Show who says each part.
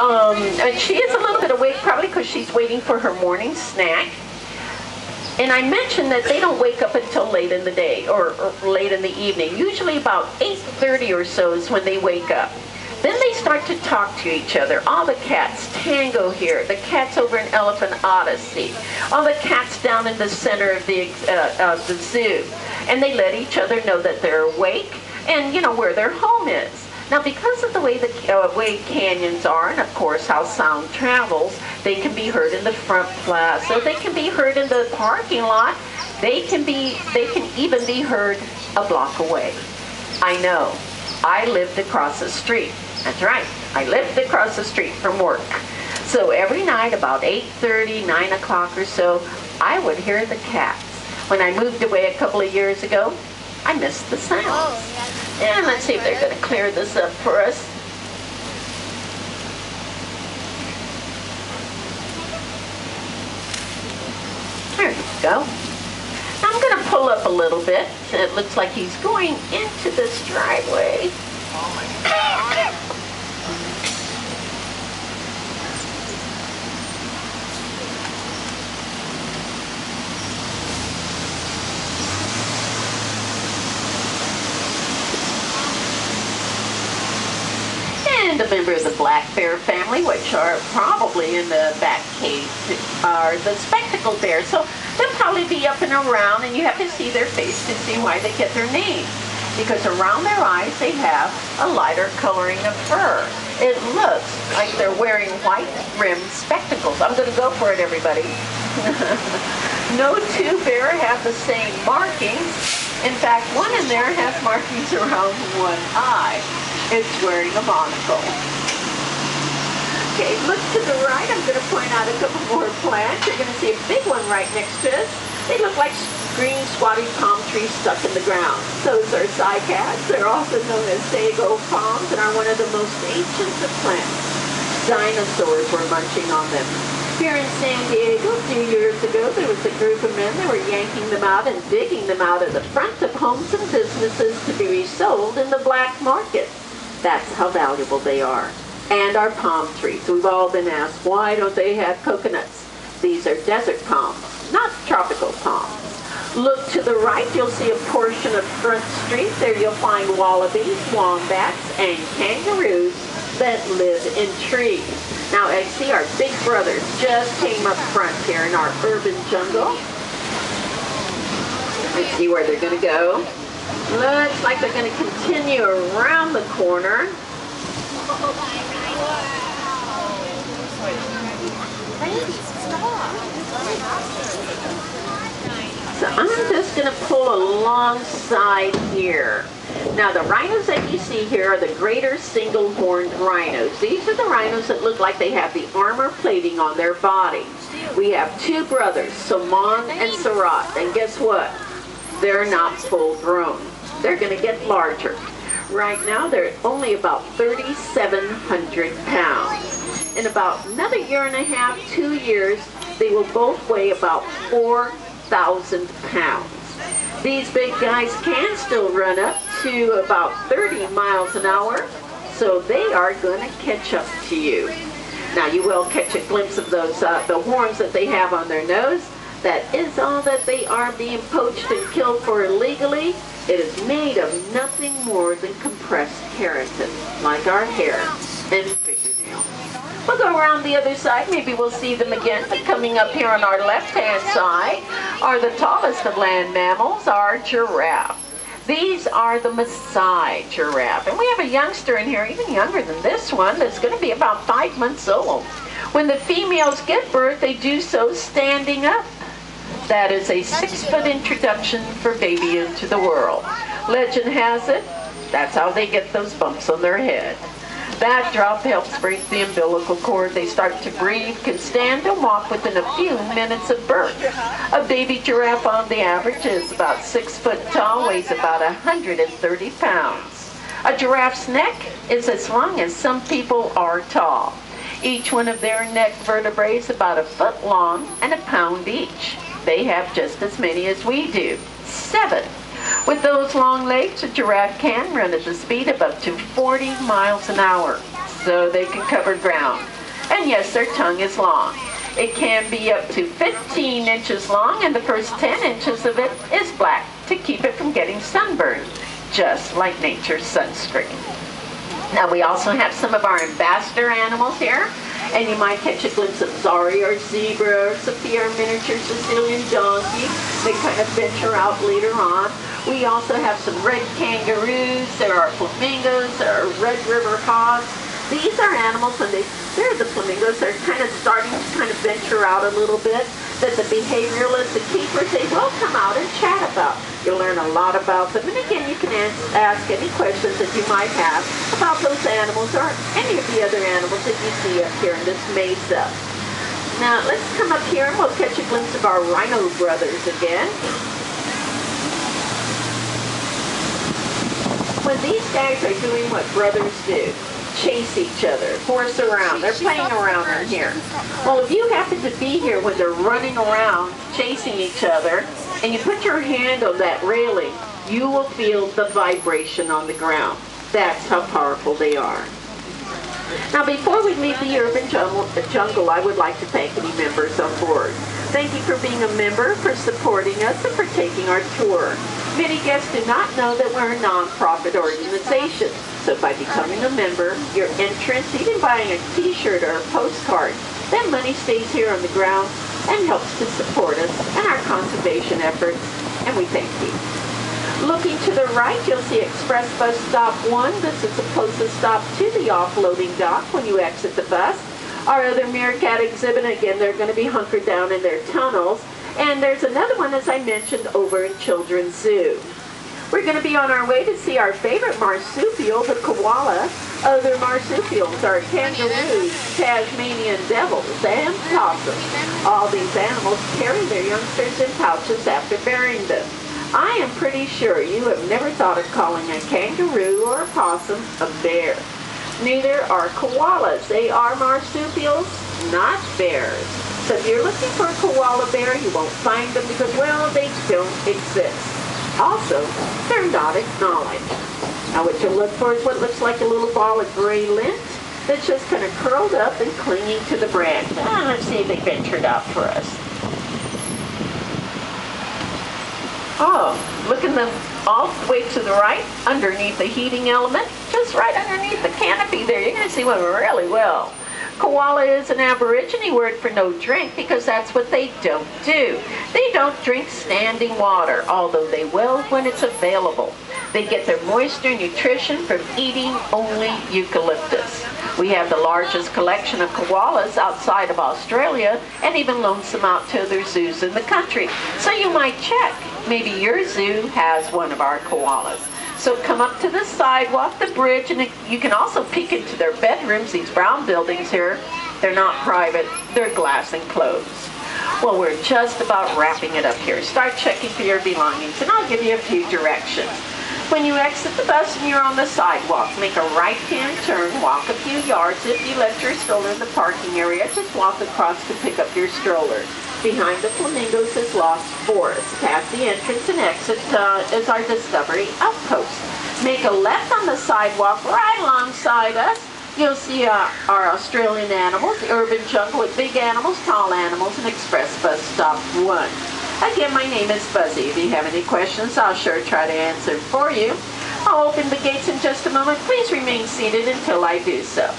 Speaker 1: And she is a little bit awake, probably because she's waiting for her morning snack. And I mentioned that they don't wake up until late in the day or late in the evening. Usually about 8:30 or so is when they wake up. Then they start to talk to each other. All the cats, Tango here, the cats over in Elephant Odyssey, all the cats down in the center of the zoo. And they let each other know that they're awake and, you know, where their home is. Now, because of the way way canyons are, and of course how sound travels, they can be heard in the front plaza. They can be heard in the parking lot. They can even be heard a block away. I know. I lived across the street. That's right. I lived across the street from work. So every night about 8:30, 9 o'clock or so, I would hear the cats. When I moved away a couple of years ago, I missed the sounds. And let's see if they're going to clear this up for us. There you go. Now I'm going to pull up a little bit. It looks like he's going into this driveway. Oh my God. And a member of the black bear family, which are probably in the back cave, are the spectacled bears. So they'll probably be up and around, and you have to see their face to see why they get their name. Because around their eyes they have a lighter coloring of fur. It looks like they're wearing white rimmed spectacles. I'm going to go for it, everybody. No two bear have the same markings. In fact, one in there has markings around one eye. It's wearing a monocle. Okay, look to the right. I'm going to point out a couple more plants. You're going to see a big one right next to us. They look like green squatty palm trees stuck in the ground. Those are cycads. They're also known as sago palms and are one of the most ancient of plants. Dinosaurs were munching on them. Here in San Diego a few years ago, there was a group of men that were yanking them out and digging them out of the front of homes and businesses to be resold in the black market. That's how valuable they are. And our palm trees. We've all been asked, why don't they have coconuts? These are desert palms, not tropical palms. Look to the right, you'll see a portion of Front Street. There you'll find wallabies, wombats, and kangaroos that live in trees. Now, I see our big brothers just came up front here in our urban jungle. Let's see where they're going to go. Looks like they're going to continue around the corner. So I'm just going to pull alongside here. Now the rhinos that you see here are the greater single-horned rhinos. These are the rhinos that look like they have the armor plating on their body. We have two brothers, Saman and Sarat, and guess what? They're not full grown. They're going to get larger. Right now they're only about 3,700 pounds. In about another year and a half, 2 years, they will both weigh about 4,000 pounds. These big guys can still run up to about 30 miles an hour, so they are going to catch up to you. Now you will catch a glimpse of those the horns that they have on their nose. That is all that they are being poached and killed for illegally. It is made of nothing more than compressed keratin, like our hair and fingernails. We'll go around the other side. Maybe we'll see them again. But coming up here on our left-hand side are the tallest of land mammals, our giraffe. These are the Maasai giraffe. And we have a youngster in here, even younger than this one, that's going to be about 5 months old. When the females give birth, they do so standing up. That is a 6-foot introduction for baby into the world. Legend has it, that's how they get those bumps on their head. That drop helps break the umbilical cord. They start to breathe, can stand and walk within a few minutes of birth. A baby giraffe on the average is about 6 foot tall, weighs about 130 pounds. A giraffe's neck is as long as some people are tall. Each one of their neck vertebrae is about 1 foot long and 1 pound each. They have just as many as we do, 7. With those long legs, a giraffe can run at the speed of up to 40 miles an hour. so they can cover ground. And yes, their tongue is long. It can be up to 15 inches long, and the first 10 inches of it is black to keep it from getting sunburned, just like nature's sunscreen. Now we also have some of our ambassador animals here, and you might catch a glimpse of Zari, our zebra, or Sophia, our miniature Sicilian donkey. They kind of venture out later on. We also have some red kangaroos, there are flamingos, there are red river hogs. These are animals, when they're the flamingos, they're kind of starting to venture out a little bit, that the behavioralists, the keepers, they will come out and chat about. You'll learn a lot about them, and again, you can ask any questions that you might have about those animals or any of the other animals that you see up here in this mesa. Now, let's come up here and we'll catch a glimpse of our rhino brothers again. When these guys are doing what brothers do, chase each other, horse around, they're playing around in here. Well, if you happen to be here when they're running around, chasing each other, and you put your hand on that railing, you will feel the vibration on the ground. That's how powerful they are. Now, before we leave the urban jungle, I would like to thank any members on board. Thank you for being a member, for supporting us, and for taking our tour. Many guests do not know that we're a non-profit organization. So by becoming a member, your entrance, even buying a t-shirt or a postcard, that money stays here on the ground and helps to support us and our conservation efforts, and we thank you. Looking to the right, you'll see Express Bus Stop 1. This is the closest stop to the offloading dock when you exit the bus. Our other Meerkat exhibit, again, they're going to be hunkered down in their tunnels. And there's another one, as I mentioned, over in Children's Zoo. We're going to be on our way to see our favorite marsupial, the koala. Other marsupials are kangaroos, Tasmanian devils, and possums. All these animals carry their youngsters in pouches after burying them. I am pretty sure you have never thought of calling a kangaroo or a possum a bear. Neither are koalas. They are marsupials, not bears. So if you're looking for a koala bear, you won't find them because, well, they don't exist. Also, they're not acknowledged. Now what you'll look for is what looks like a little ball of gray lint that's just kind of curled up and clinging to the branch. Let's see if they ventured out for us. Oh, look at them all the way to the right, underneath the heating element, just right underneath the canopy there. You're going to see one really well. Koala is an Aborigine word for no drink because that's what they don't do. They don't drink standing water, although they will when it's available. They get their moisture and nutrition from eating only eucalyptus. We have the largest collection of koalas outside of Australia and even loan some out to other zoos in the country. So you might check. Maybe your zoo has one of our koalas. So come up to the sidewalk, the bridge, and you can also peek into their bedrooms, these brown buildings here. They're not private, they're glass enclosed. Well, we're just about wrapping it up here. Start checking for your belongings, and I'll give you a few directions. When you exit the bus and you're on the sidewalk, make a right-hand turn, walk a few yards. If you left your stroller in the parking area, just walk across to pick up your stroller. Behind the flamingos is Lost Forest. Past the entrance and exit is our Discovery Outpost. Make a left on the sidewalk right alongside us. You'll see our Australian animals, the urban jungle with big animals, tall animals, and Express Bus Stop 1. Again, my name is Fuzzy. If you have any questions, I'll sure try to answer for you. I'll open the gates in just a moment. Please remain seated until I do so.